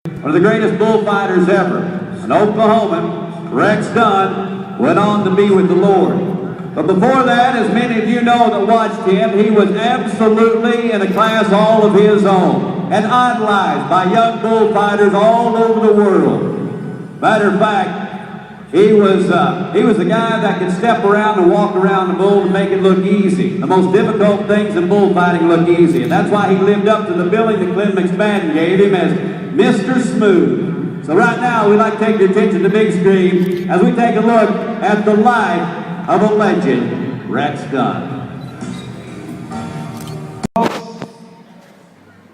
one of the greatest bullfighters ever, an Oklahoman, Rex Dunn, went on to be with the Lord. But before that, as many of you know that watched him, he was absolutely in a class all of his own and idolized by young bullfighters all over the world. Matter of fact, he was the guy that could step around and walk around the bull and make it look easy. The most difficult things in bullfighting look easy, and that's why he lived up to the billing that Clint McSpadden gave him as Mr. Smooth. So right now, we'd like to take your attention to the big screen as we take a look at the life of a legend, Rex Dunn.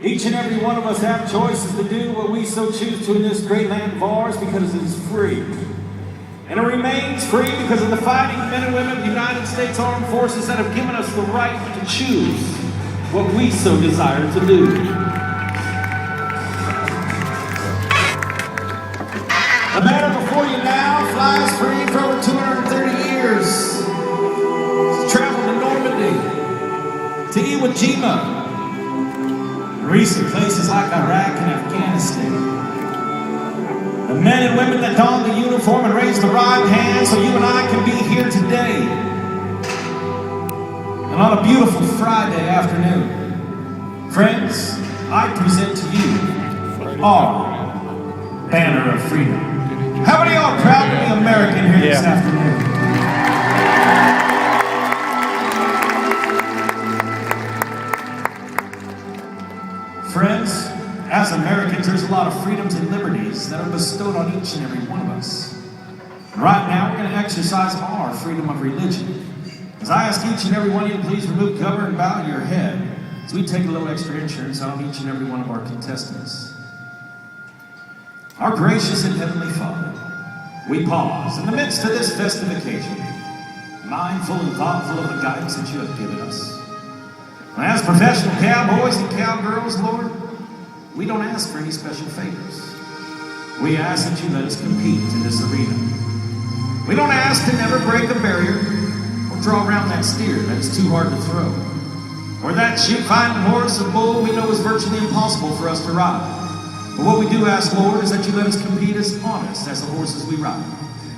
Each and every one of us have choices to do what we so choose to in this great land of ours because it is free. And it remains free because of the fighting men and women of the United States Armed Forces that have given us the right to choose what we so desire to do. The banner before you now flies free for over 230 years. It's traveled to Normandy, to Iwo Jima, and recent places like Iraq and Afghanistan. The men and women that don the uniform and raise the right hand so you and I can be here today. And on a beautiful Friday afternoon, friends, I present to you our banner of freedom. How many of y'all are proud to be American here this afternoon? Friends, as Americans, there's a lot of freedoms and liberties that are bestowed on each and every one of us. And right now, we're going to exercise our freedom of religion. As I ask each and every one of you to please remove cover and bow your head as we take a little extra insurance on each and every one of our contestants. Our gracious and heavenly Father, we pause in the midst of this festive occasion, mindful and thoughtful of the guidance that you have given us. And as professional cowboys and cowgirls, Lord, we don't ask for any special favors. We ask that you let us compete in this arena. We don't ask to never break a barrier or draw around that steer that is too hard to throw, or that shoot-fighting horse or bull we know is virtually impossible for us to ride. But what we do ask, Lord, is that you let us compete as honest as the horses we ride,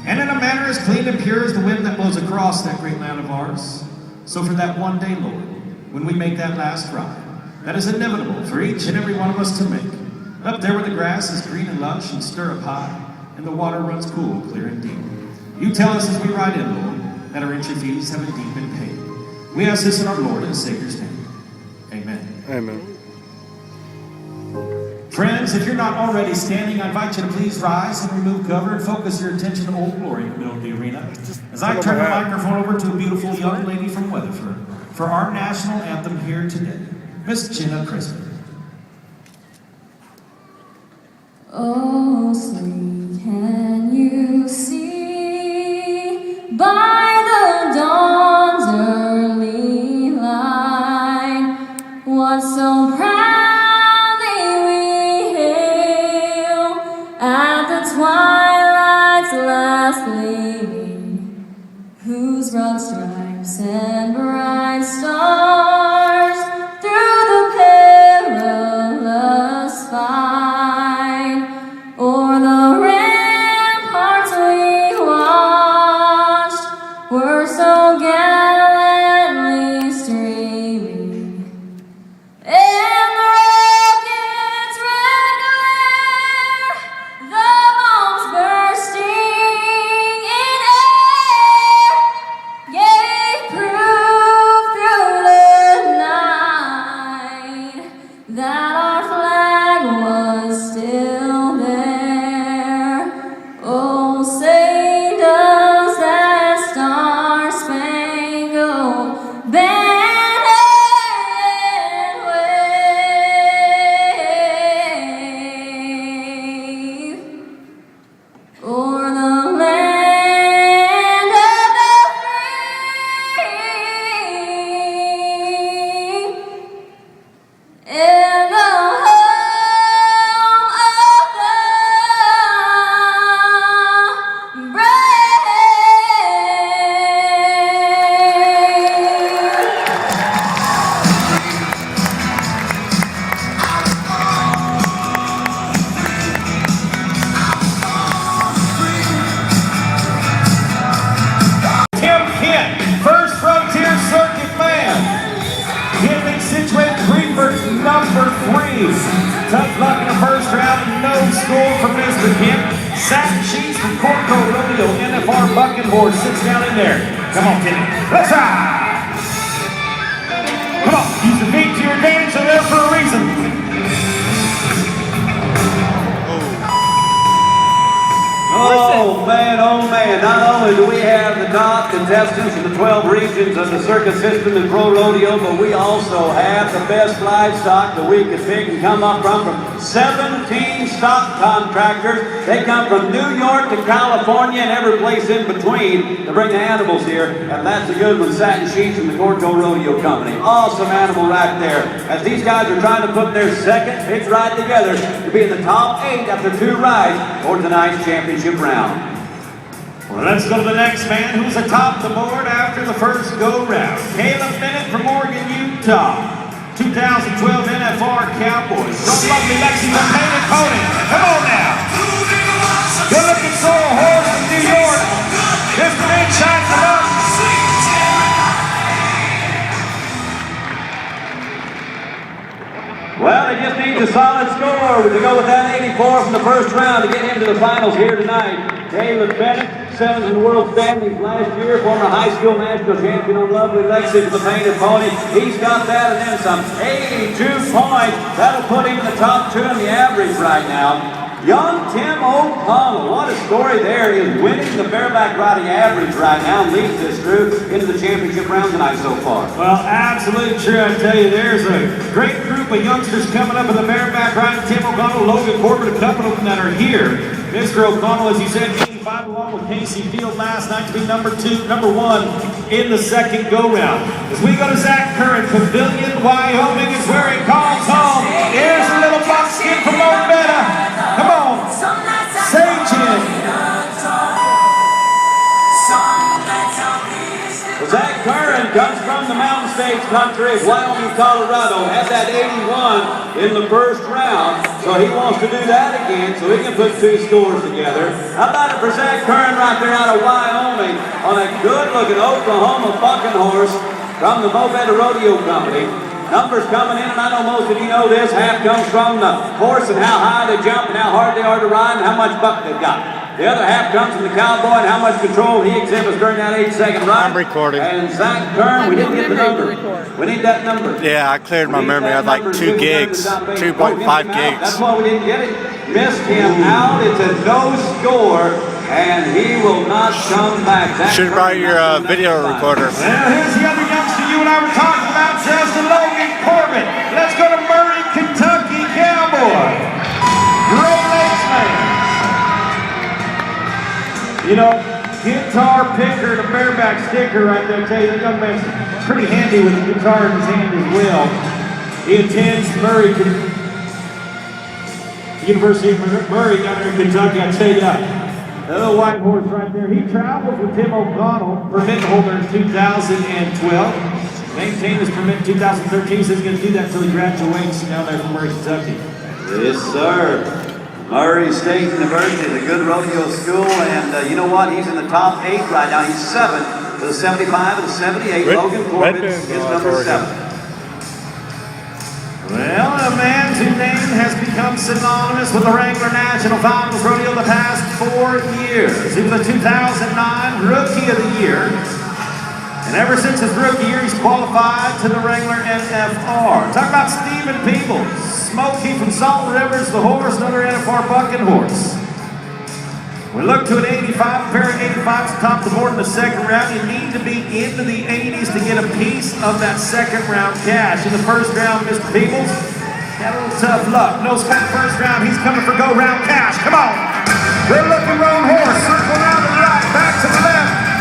and in a manner as clean and pure as the wind that blows across that great land of ours. So for that one day, Lord, when we make that last ride, that is inevitable for each and every one of us to make. Up there where the grass is green and lush and stirrup high, and the water runs cool, clear and deep. You tell us as we ride in, Lord, that our entry fees have indeed been paid. We ask this in our Lord and Savior's name. Amen. Amen. Friends, if you're not already standing, I invite you to please rise and remove cover and focus your attention to Old Glory in the middle of the arena. As I turn the microphone over to a beautiful young lady from Weatherford for our national anthem here today. Miss Jenna Crispin. Oh, sweet, can you see by the dawn's early light what so proudly we hail at the twilight's last gleaming, whose broad stripes and bright stars in tough luck in the first round. No score for Mr. Kemp. Satin Sheets from Rodeo, NFR Bucking Horse sits down in there. Come on, Kenny. Let's ride. Come on, use your feet to your advantage. They're there for a reason. Oh man, not only do we have the top contestants in the 12 regions of the circus system in Pro Rodeo, but we also have the best livestock that we could pick and come up from 17 stock contractors. They come from New York to California and every place in between to bring the animals here, and that's a good one, Satin Sheets from the Rodeo Company. Awesome animal right there, as these guys are trying to put their second pitch ride together to be in the top 8 after 2 rides for tonight's championship round. Well, let's go to the next man who's atop the board after the first go-round. Caleb Bennett from Oregon, Utah. 2012 NFR Cowboys. From lovely Lexington Painted Pony. Come on now. Good looking soul horse from New York. Mr. Big shines them up. Well, he just needs a solid score to go with that 84 from the first round to get into the finals here tonight. Caleb Bennett, 7th in the world standings last year, former high school national champion on lovely Lexington, the Painted Pony. He's got that and then some. 82 points. That'll put him in the top 2 in the average right now. Young Tim O'Connell, what a story there, is winning the bareback riding average right now and leads this group into the championship round tonight so far. Well, absolutely true. I tell you, there's a great group of youngsters coming up in the bareback riding. Tim O'Connell, Logan Corbett, a couple of them that are here. Mr. O'Connell, as you said, 85 along with Casey Field last night to be number 1 in the second go-round. As we go to Zach Curran, Pavilion, Wyoming is where he calls home. Here's a little buckskin from Orbetta. Come on, Sage-in. Zach Curran comes from the Mountain States country of Wyoming, Colorado. Had that 81 in the first round, so he wants to do that again so he can put 2 scores together. How about it for Zach Curran right there out of Wyoming on a good-looking Oklahoma bucking horse from the Rodeo Company. Numbers coming in, and I know most of you know this. Half comes from the horse and how high they jump and how hard they are to ride and how much buck they've got. The other half comes from the cowboy and how much control he exhibits during that 8-second ride. I'm recording. And Zach Curran, we didn't get the number. We need that number. Yeah, I cleared my memory. I had like 2 gigs, 2.5 gigs. That's why we didn't get it. Missed him out. It's a no score, and he will not come back. Should have brought your video recorder. Well, here's the other youngster you and I were talking about, Justin Logan Corbett. Let's go to Murray, Kentucky Cowboy. Great Lakes man. You know, guitar picker and a bareback sticker right there. I tell you, that young man's pretty handy with the guitar in his hand as well. He attends University of Murray down there in Kentucky. I tell you, that little white horse right there. He travels with Tim O'Connell, permit holder in 2012. Maintained his permit in 2013. He says he's going to do that until he graduates down there from Murray, Kentucky. Yes, sir. Murray State University is a good rodeo school, and you know what? He's in the top 8 right now. He's 7th for the 75 and the 78. Logan Corbett is number 7. Well, a man whose name has become synonymous with the Wrangler National Finals Rodeo the past 4 years. He was a 2009 Rookie of the Year. And ever since his rookie year, he's qualified to the Wrangler NFR. Talk about Stephen Peebles. Smokey from Salt River's the horse, another NFR bucking horse. We look to an 85, a pair of 85s top the board in the second round. You need to be into the 80s to get a piece of that second round cash. In the first round, Mr. Peebles had a little tough luck. No score in the first round. He's coming for go round cash. Come on. Good looking roan horse. Circle around to the right, back to the left.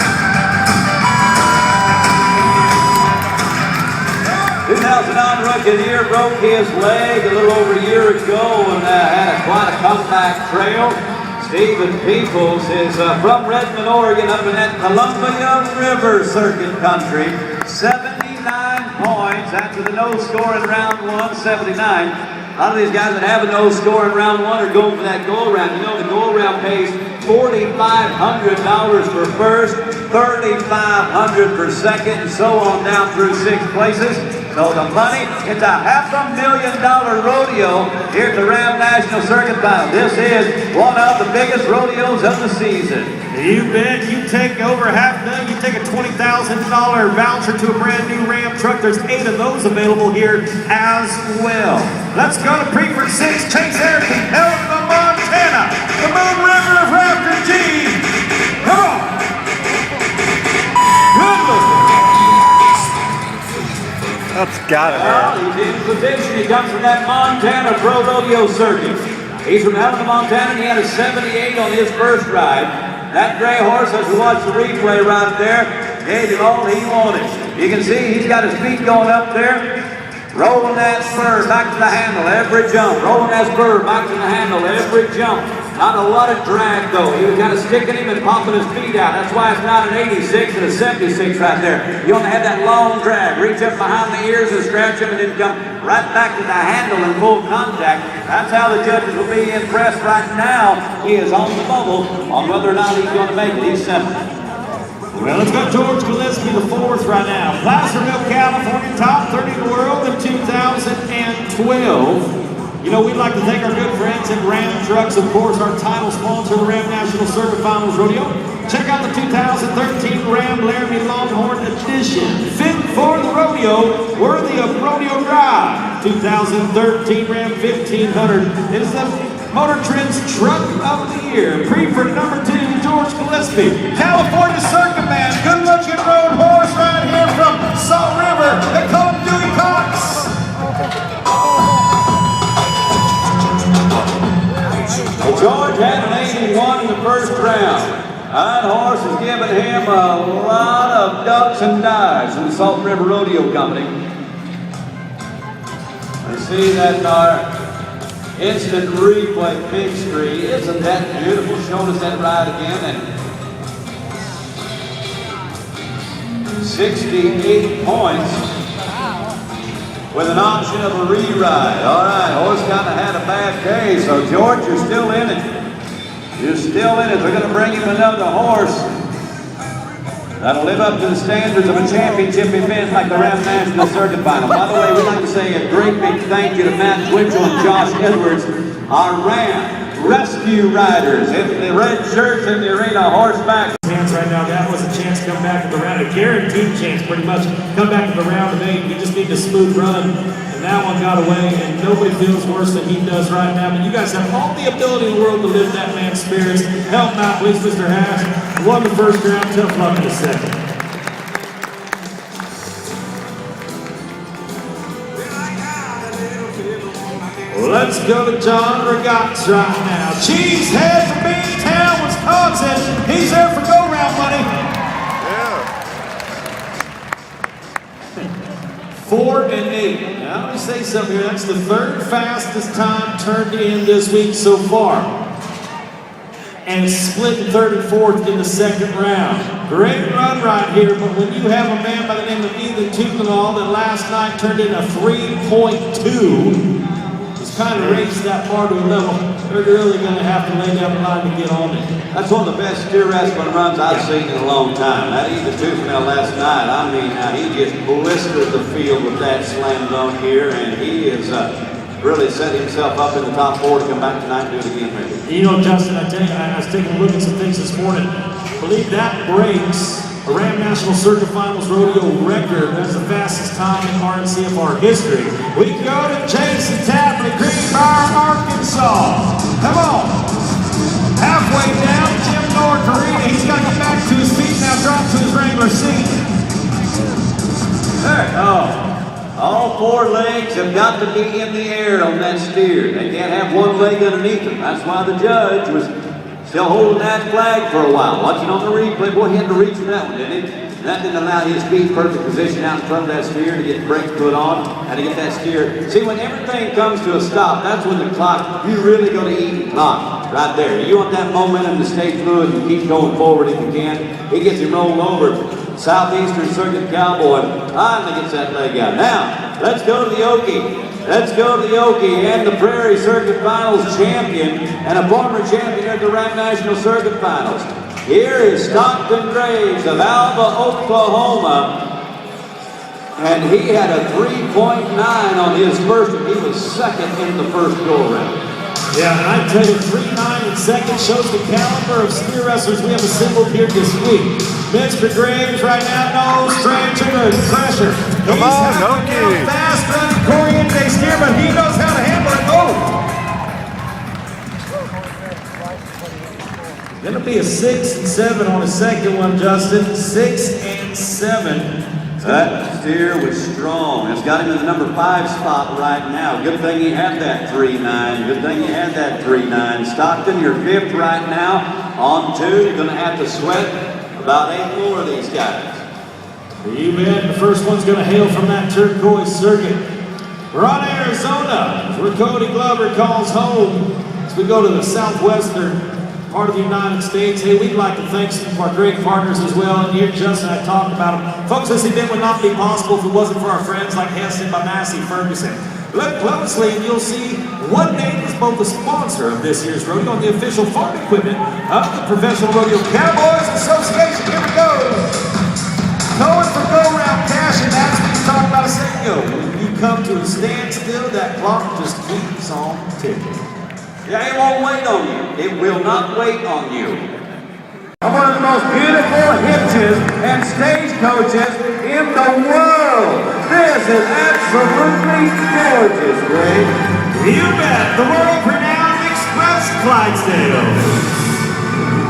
2009 Rookie of the Year broke his leg a little over a year ago and had quite a comeback trail. Stephen Peebles is from Redmond, Oregon, up in that Columbia River Circuit country. 79 points after the no score in round 1, 79. A lot of these guys that have a no score in round 1 are going for that go around. You know, the go around pays $4,500 for first, $3,500 for second, and so on down through 6 places. So So the money, it's a $500,000 rodeo here at the Ram National Circuit Final. This is one of the biggest rodeos of the season. You bet. You take over $500,000, you take a $20,000 voucher to a brand new Ram truck. There's 8 of those available here as well. Let's go to Preferred 6, Chase Eric from Helena, Montana. The Moon River of Raptor G. Come on. Good looking. That's gotta Well, hurt. he's in position. He comes from that Montana Pro Rodeo circuit. He's from Helena, Montana, and he had a 78 on his first ride. That gray horse, as we watch the replay right there, gave him all he wanted. You can see he's got his feet going up there, rolling that spur back to the handle every jump, rolling that spur back to the handle every jump. Not a lot of drag though. He was kind of sticking him and popping his feet out. That's why it's not an 86 and a 76 right there. You only have that long drag. Reach up behind the ears and scratch him and then jump right back to the handle in full contact. That's how the judges will be impressed right now. He is on the bubble on whether or not he's going to make it. He's simple. Well, let's go George Gillespie, the 4th right now. Placerville, California, top 30 in the world in 2012. You know, we'd like to thank our good friends at Ram Trucks, of course, our title sponsor of the Ram National Circuit Finals Rodeo. Check out the 2013 Ram Laramie Longhorn Edition. Fit for the rodeo, worthy of Rodeo Drive. 2013 Ram 1500 is the Motor Trend's Truck of the Year. Preferred number 2, George Gillespie. California Circuit Man, good looking road horse right here from Salt River. They call him Dewey Cox. Well, George had an 81 in the first round. That horse has given him a lot of ducks and dives in the Salt River Rodeo Company. I see that our instant replay big screen. Isn't that beautiful? Showing us that ride again. And 68 points. With an option of a re-ride. All right, horse kind of had a bad day, so George, you're still in it. You're still in it. They're going to bring him another horse that'll live up to the standards of a championship event like the Ram National Circuit Final. By the way, we'd like to say a great big thank you to Matt Twitchell and Josh Edwards, our Ram rescue riders in the red shirts in the arena, horseback. Chance right now, that was a chance to come back to the round, a guaranteed chance pretty much, come back to the round of 8. You just need a smooth run, and that one got away, and nobody feels worse than he does right now. But you guys have all the ability in the world to lift that man's spirits. Help him out, please, Mr. Hash. Won the first round, tough luck in the second. Let's go to John Regatz right now. Cheesehead from Beantown, Wisconsin. He's there for go-round money. Yeah. 4 and 8. Now, let me say something here. That's the 3rd fastest time turned in this week so far. And split in 3rd and 4th in the 2nd round. Great run right here, but when you have a man by the name of Ethan Tuchenall that last night turned in a 3.2, kind of raised that far to a level, they're really going to have to lay down the line to get on it. That's one of the best steer wrestling runs I've seen in a long time. That Ethan Tuchenall last night, I mean, he just blistered the field with that slam dunk here, and he is really set himself up in the top 4 to come back tonight and do it again, maybe. You know, Justin, I tell you, I was taking a look at some things this morning. I believe that breaks a Ram National Circuit Finals Rodeo record. That's the fastest time in RNCFR history. We go to Jason Tapley, Greenbrier, Arkansas. Come on. Halfway down, Jim Norcarina. He's got to get back to his feet now, drop to his regular seat. There. Oh. All 4 legs have got to be in the air on that steer. They can't have one leg underneath them. That's why the judge was still holding that flag for a while. Watching on the replay, boy, he had to reach for that one, didn't he? That didn't allow his feet perfect position out in front of that steer to get the brakes put on and to get that steer. See, when everything comes to a stop, that's when the clock, you're really going to eat the clock right there. You want that momentum to stay fluid and keep going forward if you can. He gets him rolled over. Southeastern Circuit Cowboy finally gets that leg out. Now, let's go to the Okie. Let's go to the Okie and the Prairie Circuit Finals champion and a former champion at the Ram National Circuit Finals. Here is Stockton Graves of Alva, Oklahoma. And he had a 3.9 on his first, and he was second in the first go-around. Yeah, and I tell you, 3.9 in second shows the caliber of steer wrestlers we have assembled here this week. Mr. Graves right now, no stranger to pressure. Come on, Noki. Fast running Corriente steer, but he knows how to handle it. Oh! Gonna be a 6 and 7 on the second one, Justin. 6 and 7. That steer was strong. It's got him in the number 5 spot right now. Good thing he had that 3.9. Good thing he had that 3.9. Stockton, you're 5th right now. On 2, you're going to have to sweat about 8 more of these guys. You bet. The first one's going to hail from that turquoise circuit. We're on Arizona, where Cody Glover calls home as we go to the southwestern part of the United States. Hey, we'd like to thank some of our great partners as well. And here, Justin and I talked about them. Folks, this event would not be possible if it wasn't for our friends like Heston by Massey Ferguson. Look closely and you'll see one name is both the sponsor of this year's rodeo and the official farm equipment of the Professional Rodeo Cowboys Association. Here we go. Going for go-round cash, and that's what we talked about a second ago. When you come to a standstill, that clock just keeps on ticking. Yeah, it won't wait on you. It will not wait on you. One of the most beautiful hitches and stagecoaches in the world. This is absolutely gorgeous, Ray. You bet. The world-renowned Express Clydesdales.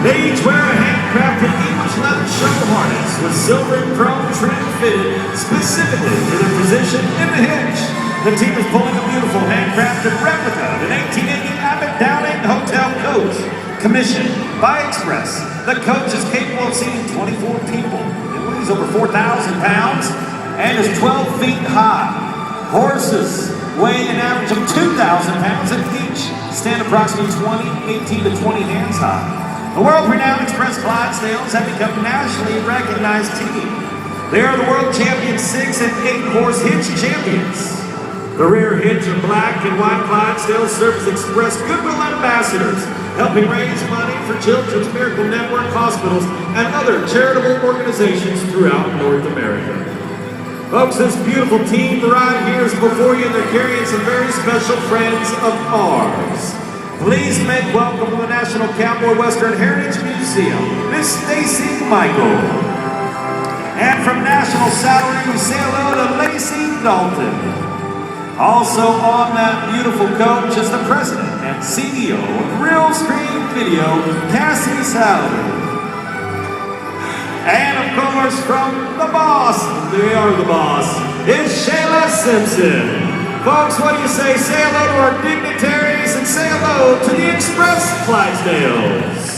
They each wear a handcrafted English leather show harness with silver and chrome trim fitted specifically to their position in the hitch. The team is pulling a beautiful handcrafted replica of an 1880 Abbott Downing Hotel coach, commissioned by Express. The coach is capable of seating 24 people. It weighs over 4,000 pounds and is 12 feet high. Horses weigh an average of 2,000 pounds and each stand approximately 18 to 20 hands high. The world-renowned Express Clydesdales have become a nationally recognized team. They are the world champion 6 and 8 horse hitch champions. The rear hitch of black and white Clydesdales serve as Express Goodwill ambassadors, helping raise money for Children's Miracle Network hospitals and other charitable organizations throughout North America. Folks, this beautiful team right here is before you, and they're carrying some very special friends of ours. Please make welcome to the National Cowboy Western Heritage Museum, Miss Stacy Michael. And from National Saddle Ring, we say hello to Lacey Dalton. Also on that beautiful coach is the president and CEO of Real Screen Video, Cassie Salad. And of course, from the boss, they are the boss, is Shayla Simpson. Folks, what do you say? Say hello to our dignitaries and say hello to the Express Clydesdales.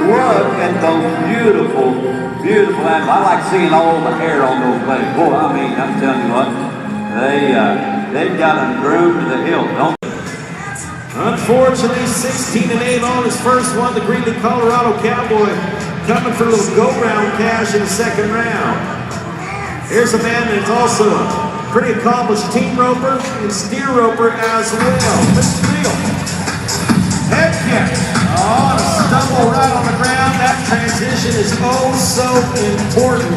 Look at those beautiful, beautiful animals. I like seeing all the hair on those legs. Boy, I mean, I'm telling you what, they've got them groomed to the hilt, don't they? Unfortunately, 16 and 8 on his first one, the Greeley, Colorado Cowboy, coming for a little go-round cash in the second round. Here's a man that's also a pretty accomplished team roper and steer roper as well. Mr. Neal. Head kick. Oh, and a stumble right on the ground. That transition is oh so important.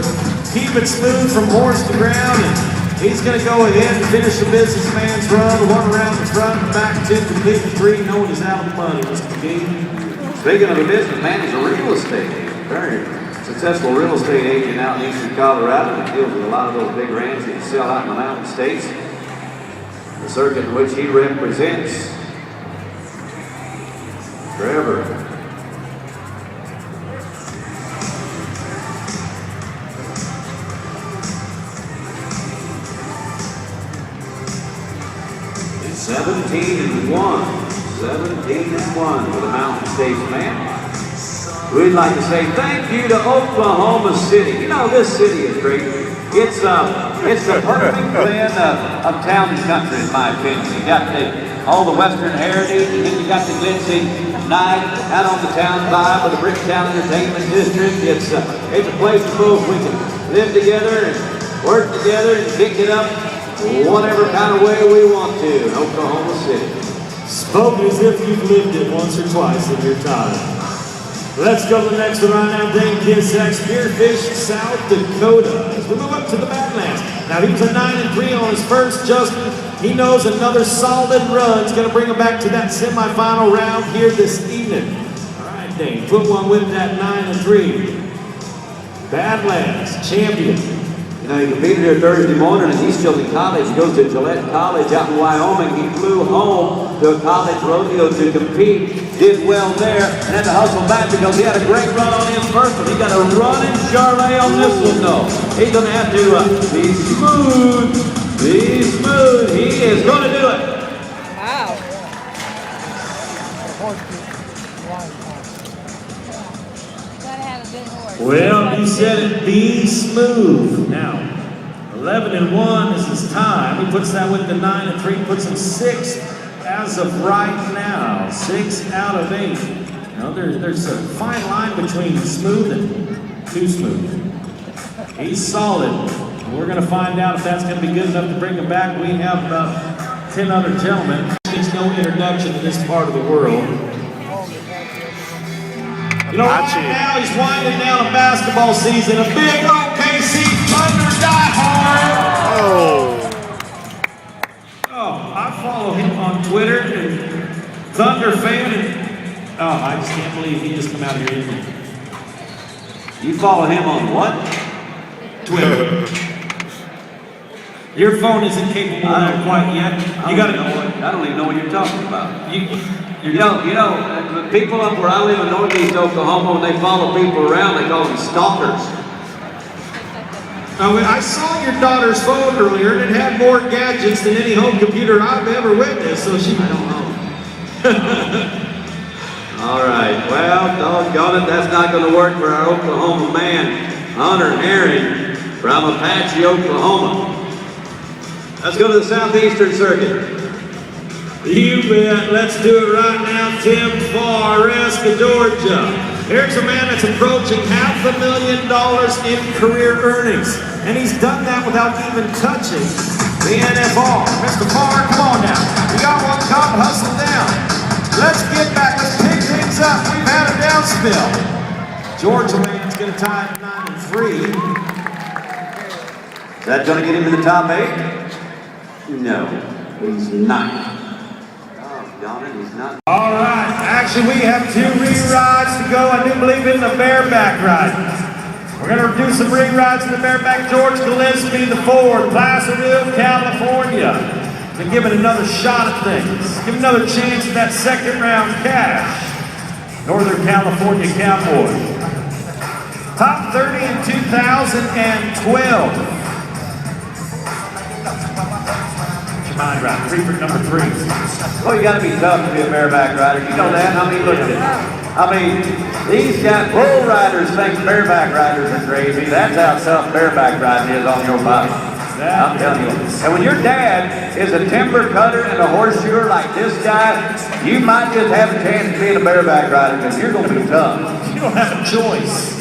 Keep it smooth from horse to ground, and he's going to go ahead and finish the businessman's run. One around the front and back to complete the 3, known as out of the money, Mr. McGee. Speaking of a businessman, he's a real estate agent. Very successful real estate agent out in eastern Colorado that deals with a lot of those big ranches that sell out in the mountain states. The circuit in which he represents. Forever. It's 17-1. 17-1 for the Mountain States man. We'd like to say thank you to Oklahoma City. You know, this city is great. It's the perfect blend of town and country, in my opinion. You got all the Western heritage, and then you got the glitzy night out on the town vibe with the Bricktown Entertainment District. It's a place where both we can live together and work together and kick it up whatever kind of way we want to in Oklahoma City. Spoke as if you've lived it once or twice in your time. Let's go to the next one right now. Dane Kissack, Spearfish, South Dakota. As we move up to the Badlands. Now he was a 9-3 on his first. Justin, he knows another solid run is going to bring him back to that semifinal round here this evening. All right, Dane, put one with that 9-3. Badlands champion. You know, he competed here Thursday morning, and he's still in college. He goes to Gillette College out in Wyoming. He flew home to a college rodeo to compete, did well there, and had to hustle back because he had a great run on his first one. He got a running Charlet on this one, though. He's going to have to be smooth. Be smooth. He is going to do it. Wow. Well, he said it, be smooth. Now, 11-1 is his time. He puts that with the 9-3, puts him 6th as of right now. 6 out of 8. Now, there's a fine line between smooth and too smooth. He's solid. We're going to find out if that's going to be good enough to bring him back. We have about 10 other gentlemen. There's no introduction in this part of the world. You know, right now he's winding down a basketball season. A big OKC Thunder diehard. Oh, I follow him on Twitter. And Thunder fan. And, I just can't believe he just come out here. You follow him on what? Twitter. Your phone isn't capable of that quite yet. You got to know what. I don't even know what you're talking about. You know, the people up where I live in Northeast Oklahoma, when they follow people around, they call them stalkers. I saw your daughter's phone earlier, and it had more gadgets than any home computer I've ever witnessed, so she... I don't know. All right, well, doggone it, that's not going to work for our Oklahoma man, Hunter Herring, from Apache, Oklahoma. Let's go to the Southeastern Circuit. You bet. Let's do it right now. Tim Farr, Resca, Georgia. Here's a man that's approaching $500,000 in career earnings. And he's done that without even touching the NFR. Mr. Farr, come on now. You got one cop, hustle down. Let's get back. Let's pick things up. We've had a downspill. Georgia man's going to tie it 9-3. Is that going to get him in the top 8? No, he's not. He's not. All right, actually we have 2 re-rides to go. I do believe in the bareback ride. We're going to do some re-rides in the bareback. George Gillespie, the Ford, Placerville, California. To give it another shot at things. Give him another chance at that second round cash. Northern California Cowboy. Top 30 in 2012. Mind right, Freeford number 3. Well, you got to be tough to be a bareback rider. You know that? I mean, look at it. I mean, these guys, bull riders think bareback riders are crazy. That's how tough bareback riding is on your body. I'm telling you. And when your dad is a timber cutter and a horseshoer like this guy, you might just have a chance of being a bareback rider because you're going to be tough. You don't have a choice.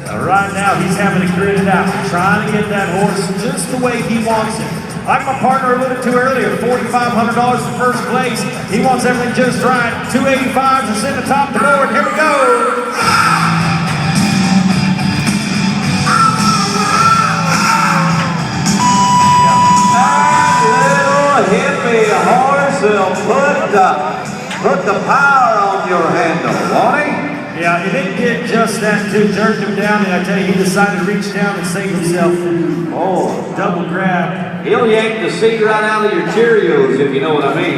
Right now, he's having to grit it out, trying to get that horse just the way he wants it. Like my partner alluded to earlier, $4,500 for first place. He wants everything just right. 285 to sit atop the board. Here we go. That little hippie horse will put the power on your handle, won't he? Yeah, it didn't get just that too. Jerked him down, and I tell you, he decided to reach down and save himself. Oh, double grab. He'll yank the seed right out of your Cheerios, if you know what I mean.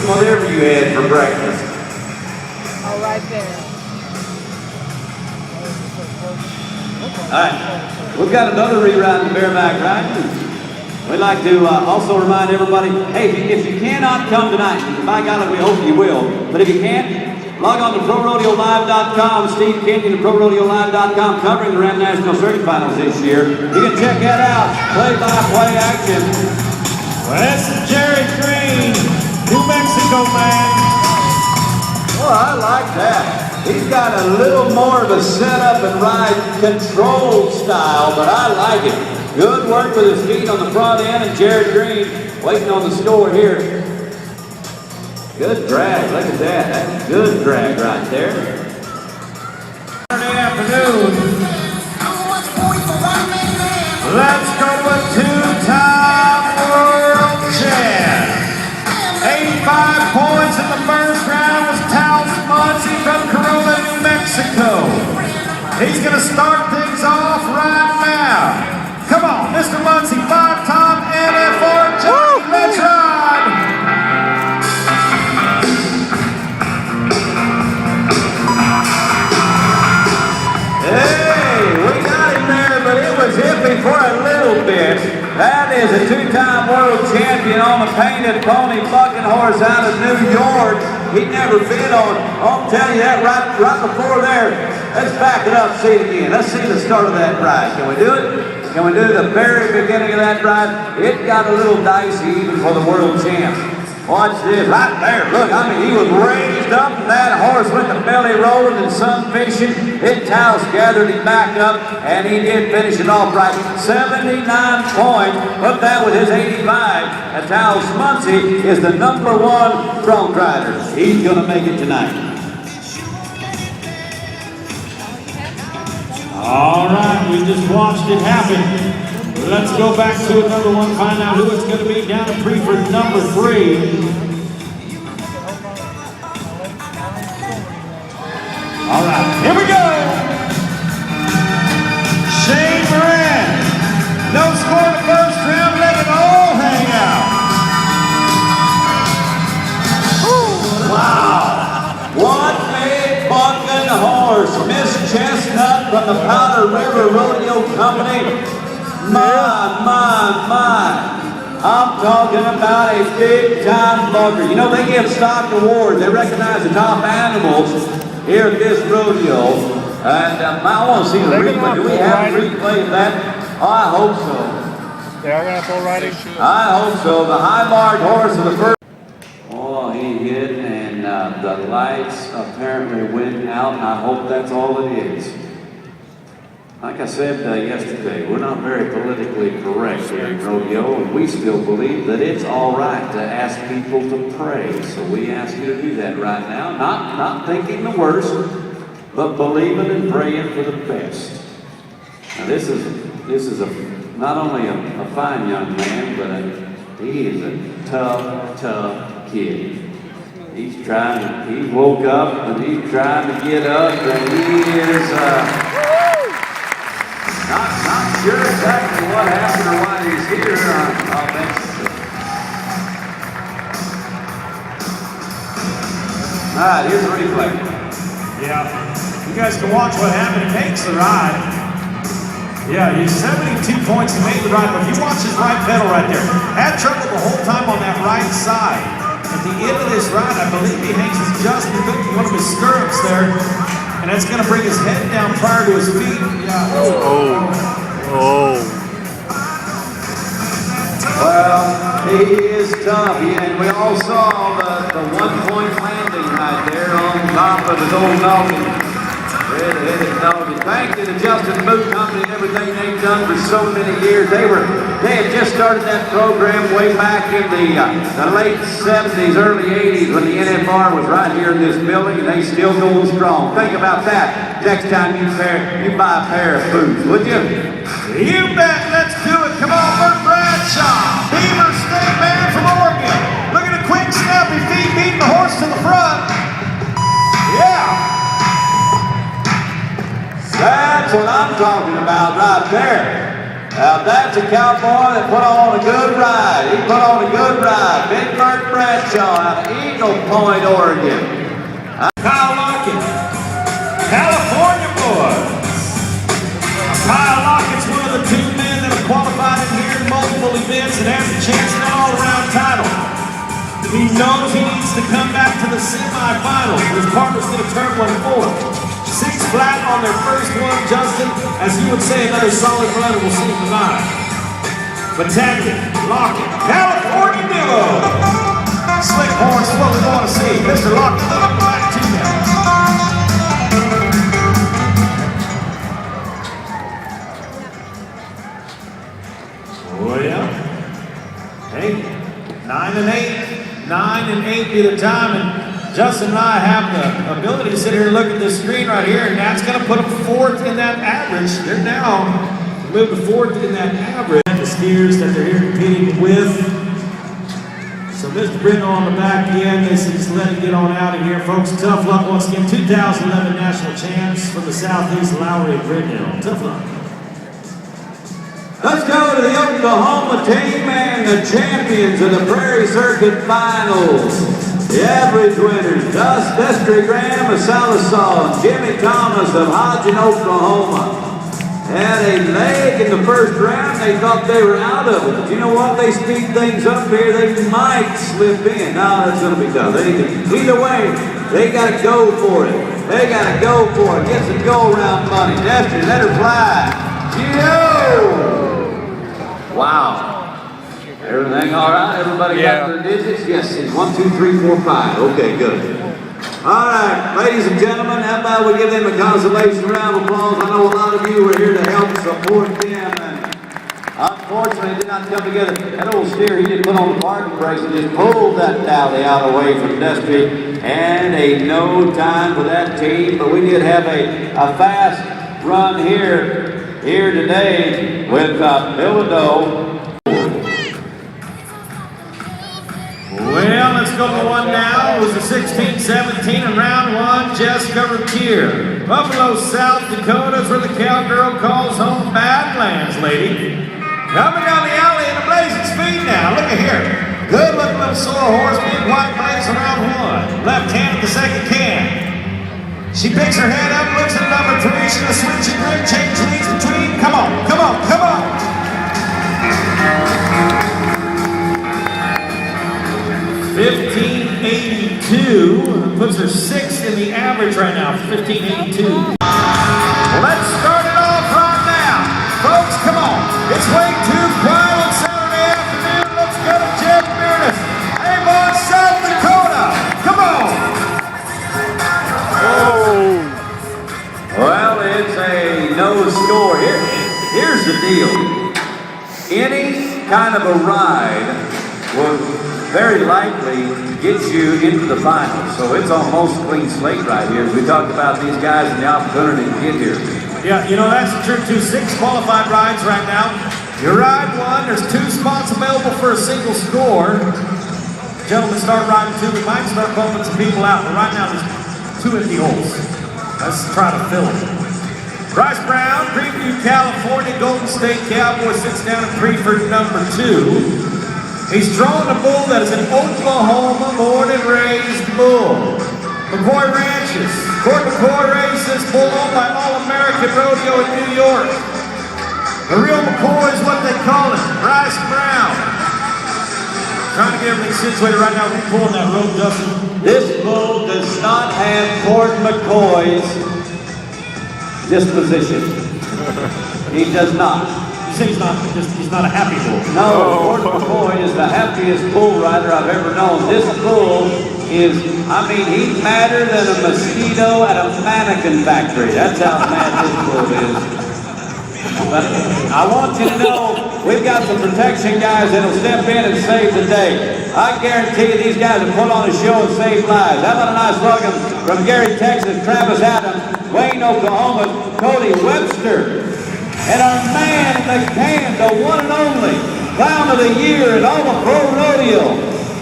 Whatever you had for breakfast. Oh, right there. All right, we've got another reride in the bareback ride. We'd like to also remind everybody, hey, if you cannot come tonight, by golly, we hope you will, but if you can't, log on to ProRodeoLive.com. Steve Kenyon of ProRodeoLive.com covering the Ram National Circuit Finals this year. You can check that out. Play-by-play action. Well, that's Jerry Green, New Mexico man. Well, I like that. He's got a little more of a setup and ride control style, but I like it. Good work with his feet on the front end, and Jared Green waiting on the score here. Good drag, look at that. That's good drag right there. Saturday afternoon. Let's go with two-time world champ. 85 points in the first round was Tal Muncie from Corona, New Mexico. He's going to start things off right now. Come on, Mr. Muncie, five-time NFR jockey. Let's ride. Hey, we got him there, but it was iffy for a little bit. That is a two-time world champion on the painted pony bucking horse out of New York. He never been on. I'll tell you that right before there. Let's back it up, see it again. Let's see the start of that ride. Can we do it? Can we do the very beginning of that ride? It got a little dicey even for the world champ. Watch this, right there, look, I mean, he was raised up and that horse went to belly rolling and sun fishing. It Taos gathered him back up and he did finish it off right. 79 points, but that was his 85. And Taos Muncie is the #1 front rider. He's gonna make it tonight. All right, we just watched it happen. Let's go back to another one, find out who it's going to be down to Preferred #3. All right, here we go. Shane Moran. No score in the first round, let it all hang out. Wow! One big bucking horse, Miss Chestnut from the Powder River Rodeo Company. My. I'm talking about a big-time bucker. You know, they give stock awards. They recognize the top animals here at this rodeo. And I want to see the replay. Do we have a replay of that? Oh, I hope so. They are going to have full riding? I hope so. The high-marked horse of the first. Oh, he hit, and the lights apparently went out. I hope that's all it is. Like I said yesterday, we're not very politically correct here in rodeo, and we still believe that it's all right to ask people to pray. So we ask you to do that right now. Not thinking the worst, but believing and praying for the best. Now this is not only a fine young man, but he is a tough kid. He woke up and he's trying to get up, and he is. Not sure exactly what happened or why he's here. I'll bet. All right, here's the replay. Yeah, you guys can watch what happened. He makes the ride. Yeah, he's 72 points. He made the ride, but you watch his right pedal right there. Had trouble the whole time on that right side. At the end of this ride, I believe he hangs his adjustment hook to one of his stirrups there. And that's going to bring his head down prior to his feet. Yeah. Oh. Well, he is tough. And we all saw the one-point landing right there on top of his old noggin. Red-headed noggin. Thank you to Justin Boot Company and everything they've done for so many years. They had just started that program way back in the late 70s, early 80s when the NFR was right here in this building, and they still going strong. Think about that next time you buy a pair of boots, would you? You bet. Let's do it. Come on, Bert Bradshaw. Beaver State man from Oregon. Look at the quick, snappy feet beating the horse to the front. Yeah. That's what I'm talking about right there. Now that's a cowboy that put on a good ride. He put on a good ride. Big Bert Bradshaw out of Eagle Point, Oregon. Kyle Lockett, California boy. Kyle Lockett's one of the two men that have qualified in here in multiple events and has a chance at an all-around title. He knows he needs to come back to the semifinals. His partners did a turn 1-4. 6 flat on their first one, Justin. As you would say, another solid run, and we'll see him tonight. Battalion, Lockett, California duo. Slick horse, what we want to see. Mr. Lockett, welcome back to them. Oh yeah. Hey, 9 and 8. 9 and 8 be the time, and Justin and I have the ability to sit here and look at this screen right here, and that's going to put them 4th in that average. They're now moved to 4th in that average. And the steers that they're here competing with. So Mr. Brindle on the back end, they just let it get on out of here, folks. Tough luck once again. 2011 national champs from the Southeast, Lowry and Rodeo. Tough luck. Let's go to the Oklahoma team and the champions of the Prairie Circuit Finals. The average winners, Dusty Graham of Sallisaw and Jimmy Thomas of Hodgen, Oklahoma. Had a leg in the first round, they thought they were out of it. But you know what? They speed things up here, they might slip in. No, that's going to be tough. Either way, they got to go for it. They got to go for it. Get some go-around money. Dusty, let her fly. Yo! Wow. Everything all right? Everybody got their digits? Yes, it's 1, 2, 3, 4, 5. Okay, good. All right, ladies and gentlemen, how about we give them a consolation round of applause? I know a lot of you were here to help support them, and unfortunately it did not come together. That old steer, he didn't put on the parking brakes and just pulled that dowdy out away from Dusty, and a no time for that team, but we did have a fast run here today with Bilodeau. Well, let's go to one now. It was a 16-17 in round 1. Jessica Retier. Buffalo, South Dakota is where the cowgirl calls home Badlands, lady. Coming down the alley in a blazing speed now. Look at here. Good looking little sore horse, big white flags in round 1. Left hand at the second can. She picks her head up, looks at number 3. She's going to switch and grip, change leads between. Come on, come on, come on. 1582 puts her 6th in the average right now. 1582. Let's start it off right now, folks. Come on, it's way too quiet on Saturday afternoon. Let's go to Jeff Meredith. Hey, boys, South Dakota. Come on. Oh. Well, it's a no score here. Here's the deal. Any kind of a ride will very likely get you into the finals. So it's almost clean slate right here as we talk about these guys and the opportunity to get here. Yeah, you know, that's true too. 6 qualified rides right now. You ride 1, there's 2 spots available for a single score. Gentlemen, start riding 2. We might start bumping some people out, but right now there's 2 empty holes. Let's try to fill it. Bryce Brown, Greenview, California, Golden State Cowboy sits down at 3 for number 2. He's drawn a bull that is an Oklahoma born and raised bull. McCoy Ranches. Court McCoy raised this bull owned by All-American Rodeo in New York. The real McCoy is what they call him, Bryce Brown. Trying to get everything situated right now. We're pulling that rope, Justin. This bull does not have Court McCoy's disposition. He does not. You say he's not a happy bull. No, Court McCoy is the happiest bull rider I've ever known. This bull is, I mean, he's madder than a mosquito at a mannequin factory. That's how mad this bull is. But I want you to know, we've got some protection guys that'll step in and save the day. I guarantee you these guys will put on a show and save lives. How about a nice welcome from Gary, Texas, Travis Adams, Wayne, Oklahoma, Cody Webster, and our man in the can, the one and only clown of the year at all the pro rodeo,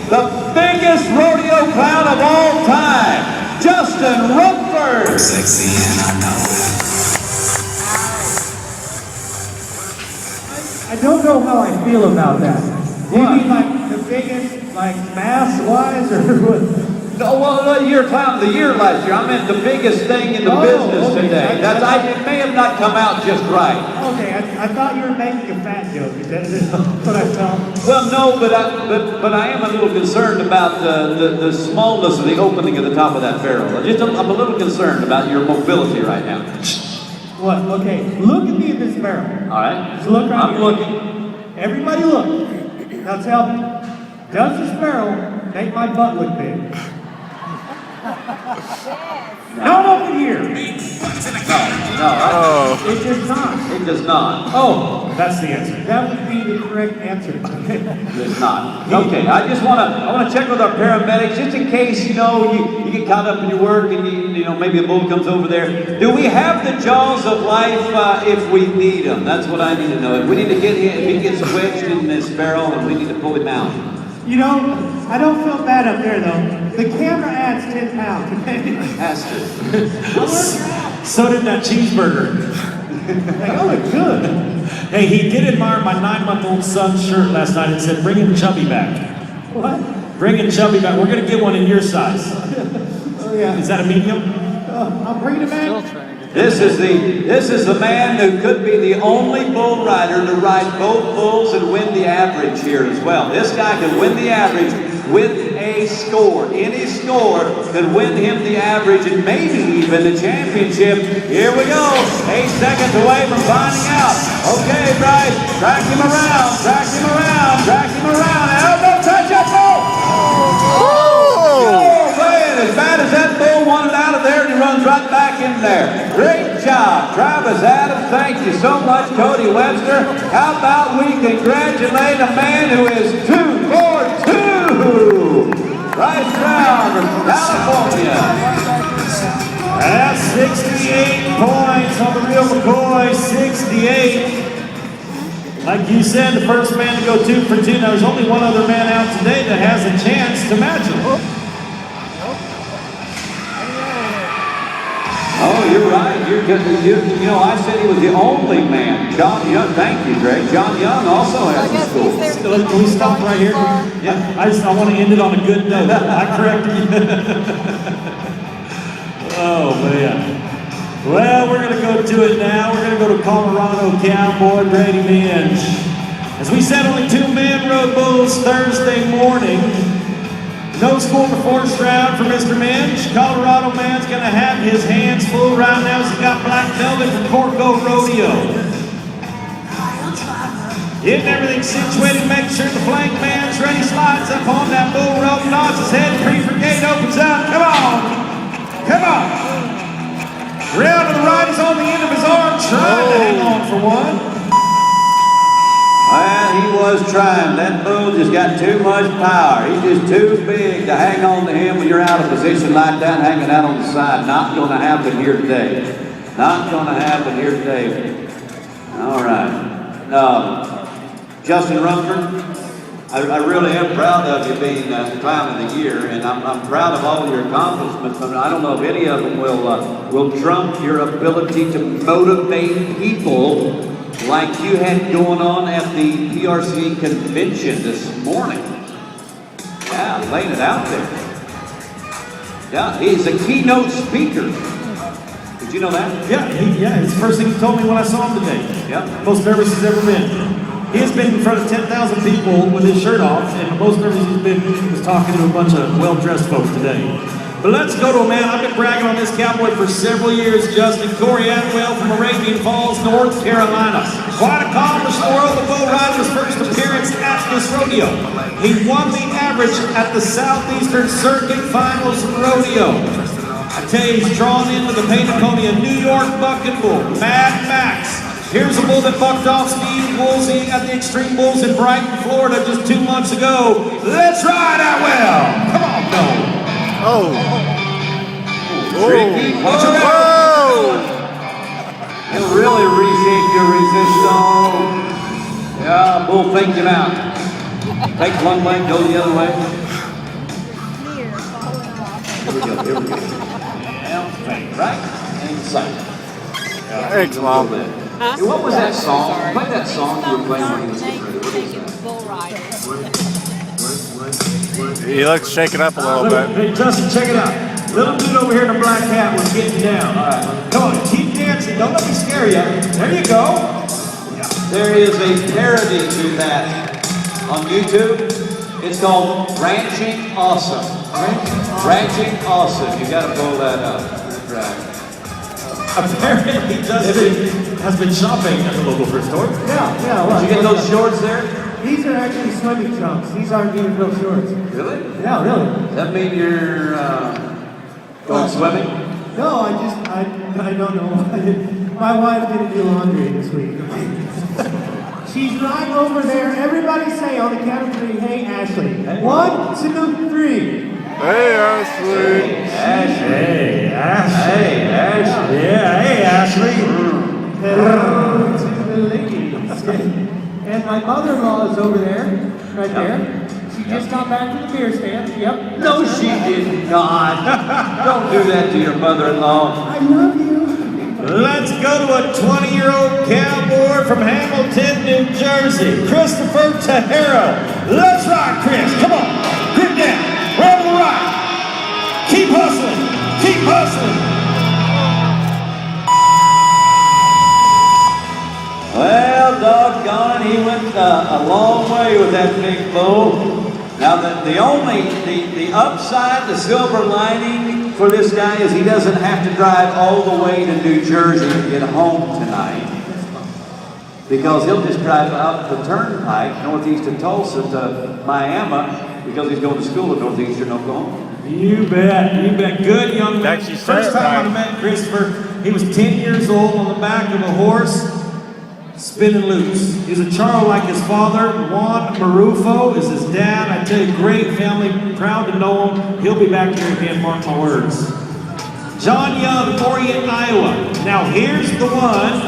the biggest rodeo clown of all time, Justin Rumford. Sexy and I know I don't know how I feel about that. Do you What? mean like the biggest, like mass-wise, or what? No, well, you're clown of the year last year. I meant the biggest thing in the business okay. today. It may have not come out just right. Okay, I thought you were making a fat joke. Is that what I felt? Well, no, but I am a little concerned about the smallness of the opening at the top of that barrel. I'm a little concerned about your mobility right now. What? Okay, look at me in this barrel. All right. Just look right I'm here. looking. Everybody look. Now tell me, does this barrel make my butt look big? Not over here. No. It does not. It does not. Oh, that's the answer. That would be the correct answer. It does not. Okay, I want to check with our paramedics just in case, you get caught up in your work and maybe a bull comes over there. Do we have the jaws of life if we need them? That's what I need to know. If we need to get him, if he gets wedged in this barrel and we need to pull him out. I don't feel bad up there though. The camera adds 10 pounds. Has to. So did that cheeseburger. Oh, it's good. Hey, he did admire my 9-month-old son's shirt last night and said, "Bring him Chubby back." What? Bring him Chubby back. We're gonna get one in your size. Oh yeah. Is that a medium? I'll bring it back. This is the man who could be the only bull rider to ride both bulls and win the average here as well. This guy can win the average with a score. Any score could win him the average and maybe even the championship. Here we go. 8 seconds away from finding out. Okay, Bryce, track him around, track him around, track him around. Elbow touch up, bull. Oh, man, as bad as that bull wanted out of there, and he runs right back in there. Great job, Travis Adams. Thank you so much, Cody Webster. How about we congratulate a man who is 2 for 2. Bryce Brown from California. That's 68 points on the real McCoy. 68. Like you said, the first man to go 2 for 2. Now, there's only one other man out today that has a chance to match him. Oh, you're right. You're good. I said he was the only man. John Young, thank you, Greg. John Young also has a school. Can we stop right here? Yeah. I want to end it on a good note. I corrected you. Oh, man. Well, we're going to go to it now. We're going to go to Colorado Cowboy Brady Minge. As we said, only 2 men rode bulls Thursday morning. No score in the 4th round for Mr. Minge. Colorado man's going to have his hands full right now as he got black velvet from Corco Rodeo. Getting everything situated, make sure the flank man's ready, slides up on that bull rope, nods his head, prefer gate opens up. Come on! Come on! Round to the right, he's on the end of his arm, trying to hang on for one. Well, he was trying. That bull just got too much power. He's just too big to hang on to him when you're out of position like that, hanging out on the side. Not going to happen here today. Not going to happen here today. All right. Justin Rumford, I really am proud of you being Clown of the Year, and I'm proud of all your accomplishments, but I don't know if any of them will trump your ability to motivate people like you had going on at the PRCA convention this morning. Yeah, laying it out there. Yeah, he's a keynote speaker. Did you know that? Yeah, it's the first thing he told me when I saw him today. Yeah. Most nervous he's ever been. He has been in front of 10,000 people with his shirt off, and the most nervous he's been was talking to a bunch of well-dressed folks today. But let's go to a man. I've been bragging on this cowboy for several years, Justin. Corey Atwell from Arabian Falls, North Carolina. Quite accomplished in the world of bull riding, his first appearance at this rodeo. He won the average at the Southeastern Circuit Finals Rodeo. I tell you, he's drawn into the painted pony, a New York bucking bull, Mad Max. Here's a bull that bucked off Steve Woolsey at the Extreme Bulls in Brighton, Florida just 2 months ago. Let's ride Atwell. Come on, no. Oh. Tricky. Watch him out. He'll really reshape your resistance. Yeah, bull faked him out. Take one leg, go the other way. Here we go, here we go. Yeah, fake, right? And sight. Thanks, Mom. Hey, what was that song? Play that song you were playing when he was getting ready. What is that? Bull riders. He looks shaken up a little bit. Hey, Justin, check it out. Little dude over here in the black hat was getting down. All right. Come on, keep dancing. Don't let me scare you. There you go. There is a parody to that on YouTube. It's called Ranching Awesome. Ranching Awesome. You got to pull that up. Right. Apparently, Justin has been shopping at the local thrift store. Yeah. Did you get those shorts there? These are actually swimming trunks. These aren't even real shorts. Really? Yeah, really. Does that mean you're Going swimming? No, I don't know. My wife didn't do laundry this week. She's right over there. Everybody say on the count of three, hey, Ashley. 1, 2, 3. Hey, Ashley. Hey, Ashley. Hey, Ashley. Yeah, hey, Ashley. Hello to the ladies. And my mother-in-law is over there, right there. She just got back from the beer stand. Yep. No, she did not. Don't do that to your mother-in-law. I love you. Let's go to a 20-year-old cowboy from Hamilton, New Jersey, Christopher Tahero. Let's rock, Chris. Come on. Grip down. Roll the rock. Keep hustling. Keep hustling. Well, doggone it, he went a long way with that big bull. Now, the upside, the silver lining for this guy is he doesn't have to drive all the way to New Jersey to get home tonight. Because he'll just drive up the turnpike northeast of Tulsa to Miami because he's going to school in northeastern Oklahoma. You bet. You bet. Good young man. Actually, First time I met Christopher, he was 10 years old on the back of a horse, spinning loops. He's a charro like his father. Juan Marufo is his dad. I tell you, great family. Proud to know him. He'll be back here again, mark my words. John Young, Orient, Iowa. Now here's the one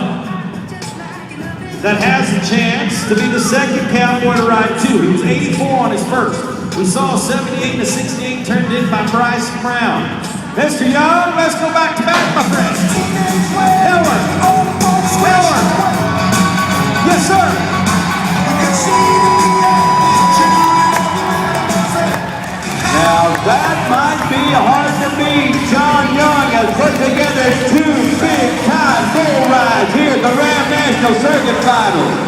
that has a chance to be the second cowboy to ride two. He was 84 on his first. We saw 78 to 68 turned in by Bryce Brown. Mr. Young, let's go back to back, my friend. Miller. Yes, sir. Now that might be hard to beat. John Young has put together two big-time bull rides here at the Ram National Circuit Finals.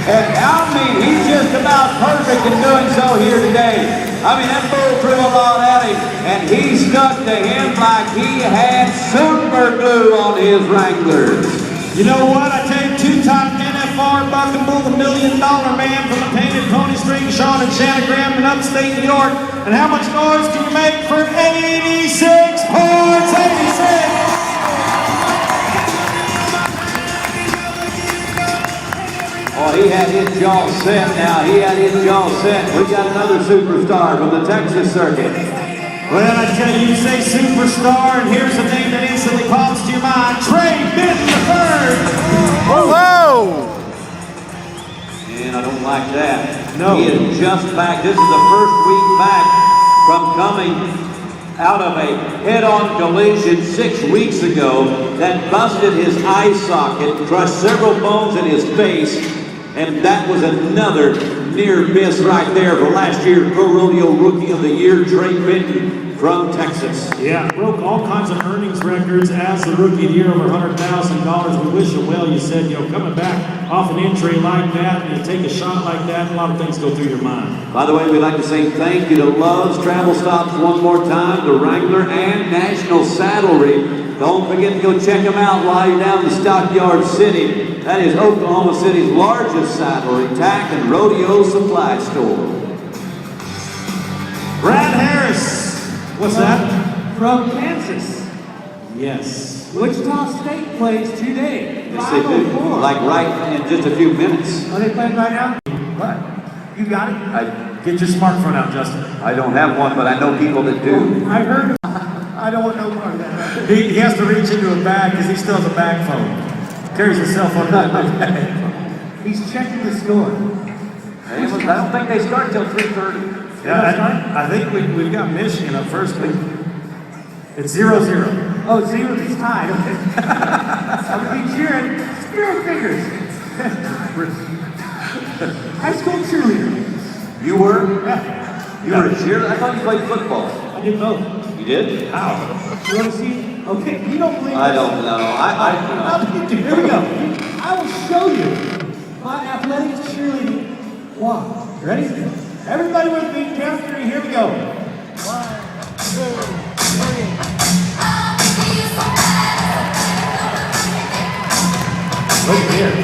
And I mean, he's just about perfect in doing so here today. I mean, that bull threw a lot at him, and he stuck to him like he had super glue on his Wranglers. You know what? I tell you, two-time NFR Buck and Bull, the $1 million man from the Painted Pony String Shot in Shanagram in upstate New York. And how much noise can you make for 86 points? 86! Oh, he had his jaw set now. He had his jaw set. We got another superstar from the Texas circuit. Well, I tell you, you say superstar, and here's a name that instantly pops to your mind. Trey Benton III. Whoa! And I don't like that. No. He is just back. This is the first week back from coming out of a head-on collision 6 weeks ago that busted his eye socket, crushed several bones in his face, and that was another near miss right there for last year's Pro Rodeo Rookie of the Year, Trey Benton from Texas. Yeah, broke all kinds of earnings records as the Rookie of the Year, over $100,000. We wish him well. You said, coming back off an injury like that, and you take a shot like that, a lot of things go through your mind. By the way, we'd like to say thank you to Love's Travel Stops one more time, to Wrangler and National Saddlery. Don't forget to go check them out while you're down in Stockyard City. That is Oklahoma City's largest saddlery, tack, and rodeo supply store. Brad Harris. What's that? From Kansas. Yes. Wichita State plays today. Yes, they do. 5:04. Like right in just a few minutes. Are they playing right now? What? You got it? Get your smartphone out, Justin. I don't have one, but I know people that do. I heard. I don't want no more of that. He has to reach into a bag because he still has a bag phone. Carries his cell phone in that bag. He's checking the score. I don't think they start till 3:30. Yeah, I think we've got Michigan up first. It's 0-0. Oh, 0 is tied. Okay. I'm gonna be cheering. Spirit fingers. High school cheerleader. You were? Yeah. You were a cheerleader? I thought you played football. I did both. You did? How? You want to see? Okay, you don't believe I this? don't know. Here we go. I will show you my athletic cheerleading walk. Ready? Everybody with me, count 3. Here we go. 1, 2, 3. Look here.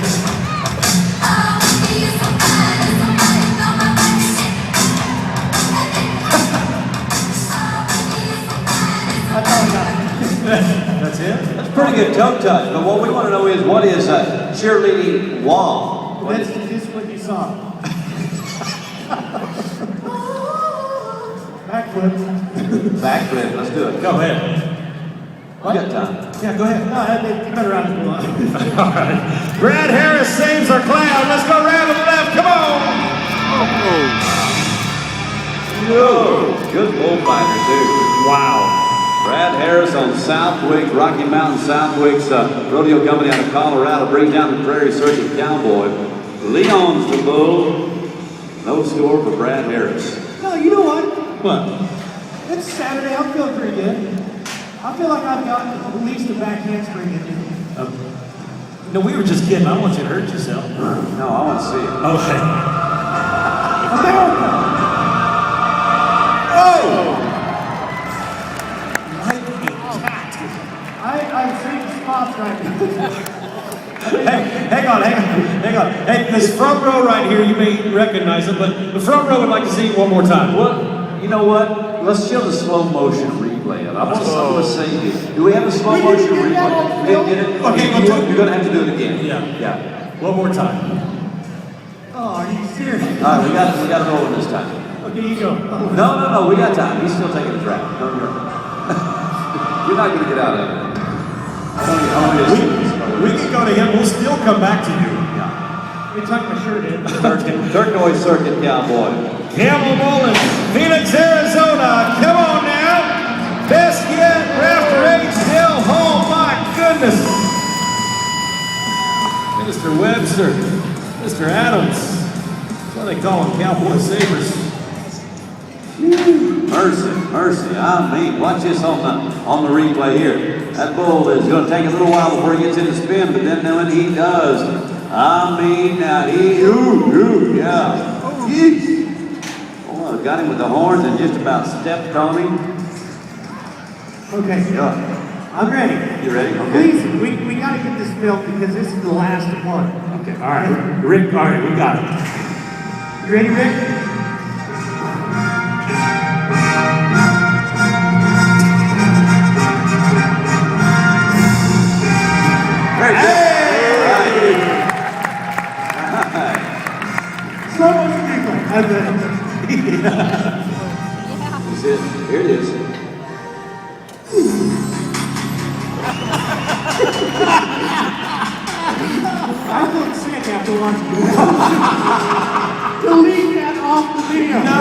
That's all I got. get toe touch, but what we want to know is what is a cheerleading wall? That's just what you saw. Backflip. Backflip, let's do it. Go ahead. You got time. Yeah, go ahead. No, you better out of the line. All right. Brad Harris saves our clown. Let's go round to the left. Come on. Whoa, good bullfighter, too. Wow. Brad Harris on Southwick, Rocky Mountain Southwick's rodeo company out of Colorado, brings down the Prairie Circuit Cowboy. Leon's the bull. No score for Brad Harris. No, you know what? What? It's Saturday. I'm feeling pretty good. I feel like I've got at least a back handspring in me. No, we were just kidding. I don't want you to hurt yourself. No, I want to see it. Okay. America! Oh! I'm seeing spots right now. Hey, hang on. Hey, this front row right here, you may recognize it, but the front row would like to see it one more time. Well, you know what? Let's show the slow motion replay of it. I want to say this. Do we have a slow motion replay? We didn't get it? Okay, You're going to have to do it again. Yeah. One more time. Oh, are you serious? All right, we got to roll it this time. Okay, you go. No, we got time. He's still taking the track. No, you're not going to get out of it. We can go to him. We'll still come back to you. Let me tuck my shirt in. Turquoise Circuit Cowboy. Camel Bowling, Phoenix, Arizona. Come on now. Best yet, Rafter H. Still home. My goodness. Mr. Webster, Mr. Adams. That's why they call them Cowboy Sabres. Mercy. I mean, watch this on the replay here. That bull is going to take a little while before he gets in the spin, but then when he does, yeah. Yeesh. Oh, got him with the horns and just about stepped on him. Okay, Yeah. I'm ready. You ready? Okay. Please, we got to get this filmed because this is the last one. Okay, all right. Rick, all right, we got it. You ready, Rick? Very good. Slow motion replay. Here it is. I feel sick after watching this. Delete that off the video. No!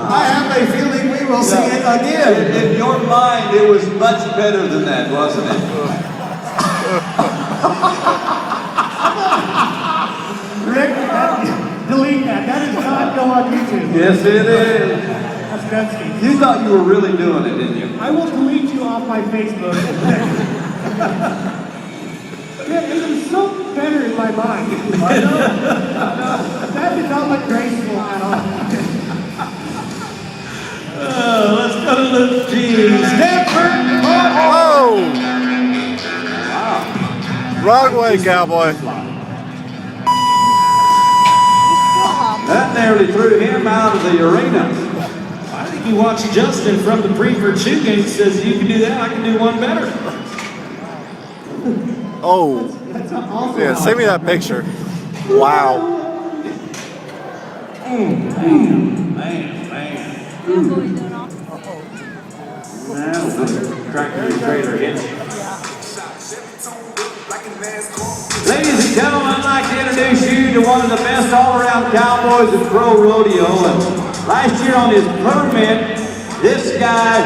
I have a feeling we will see it again. In your mind, it was much better than that, wasn't it? Rick, delete that. That is not go on YouTube. Yes, it is. That's Betsy. You thought you were really doing it, didn't you? I will delete you off my Facebook. Man, it was so better in my mind. I know. That did not look graceful at all. Let's go to the G's. Stanford! Whoa! Wrong way, cowboy. That nearly threw him out of the arena. I think you watched Justin from the pre-Virtue game says you can do that, I can do one better. Oh. That's awesome. Yeah, send me that picture. Wow. Man. Now, tractor trailer hit. Ladies and gentlemen, I'd like to introduce you to one of the best all-around cowboys in pro rodeo. And last year on his permit, this guy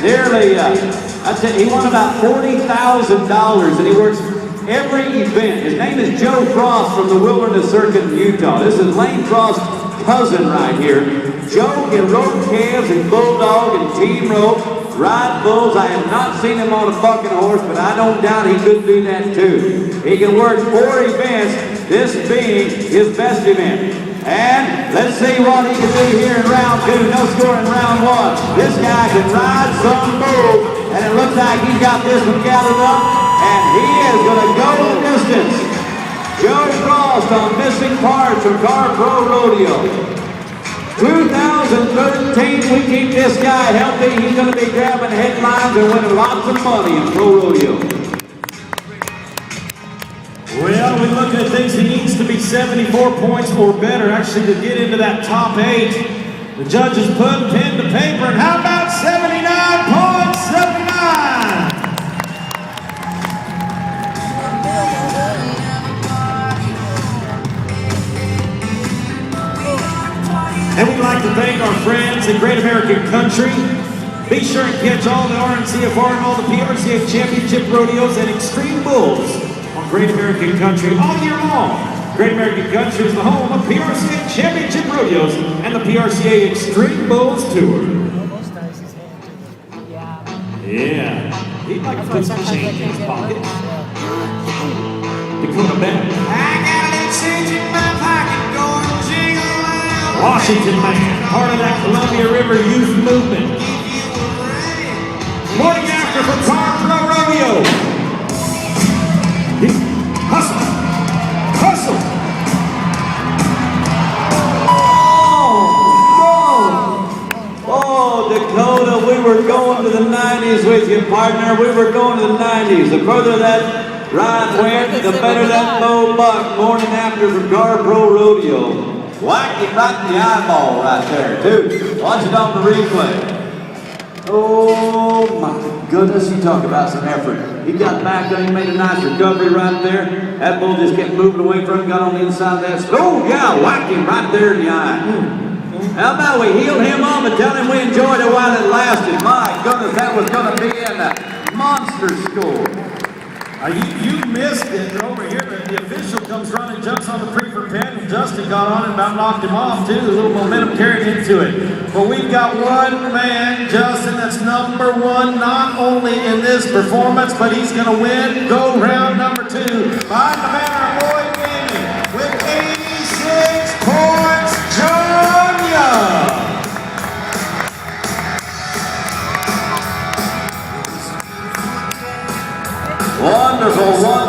nearly, he won about $40,000, and he works every event. His name is Joe Frost from the Wilderness Circuit in Utah. This is Lane Frost's cousin right here. Joe can rope calves and bulldog and team rope, ride bulls. I have not seen him on a bucking horse, but I don't doubt he could do that too. He can work 4 events, this being his best event. And let's see what he can do here in round 2. No score in round 1. This guy can ride some bulls, and it looks like he's got this one gathered up, and he is going to go the distance. Joe Frost on Missing Parts from Car Pro Rodeo. 2013, we keep this guy healthy. He's going to be grabbing headlines and winning lots of money in pro rodeo. how we look at things, he needs to be 74 points or better actually to get into that top 8. The judges put pen to paper, and how about 79.79? And we'd like to thank our friends at Great American Country. Be sure and catch all the RNCFR and all the PRCA Championship Rodeos and Extreme Bulls on Great American Country all year long. Great American Country is the home of PRCA Championship Rodeos and the PRCA Extreme Bulls Tour. Yeah, he'd like to put some change in his pocket. Dakota Bennett. I got a little change in my pocket going jingle. Washington man, part of that Columbia River youth movement. Morning after for Pro Rodeo. Hustle. Hustle. Oh, Dakota, we were going to the 90s with you, partner. We were going to the 90s. The further that ride went, the better that low buck. Morning after from Pro Rodeo. Whack him right in the eyeball right there, too. Watch it on the replay. Oh my goodness, you talk about some effort. He got back there, he made a nice recovery right there. That bull just kept moving away from him, got on the inside of that. Oh yeah, whacked him right there in the eye. How about we healed him up and tell him we enjoyed it while it lasted? My goodness, that was going to be a monster score. You missed it over here. The official comes running, jumps on the prefer pen, and Justin got on and about knocked him off too. A little momentum carried into it. But we've got one man, Justin, that's number 1, not only in this performance, but he's going to win go round number 2. Behind the man, our boy Danny, with 86 points, John Young. Wonderful, wonderful.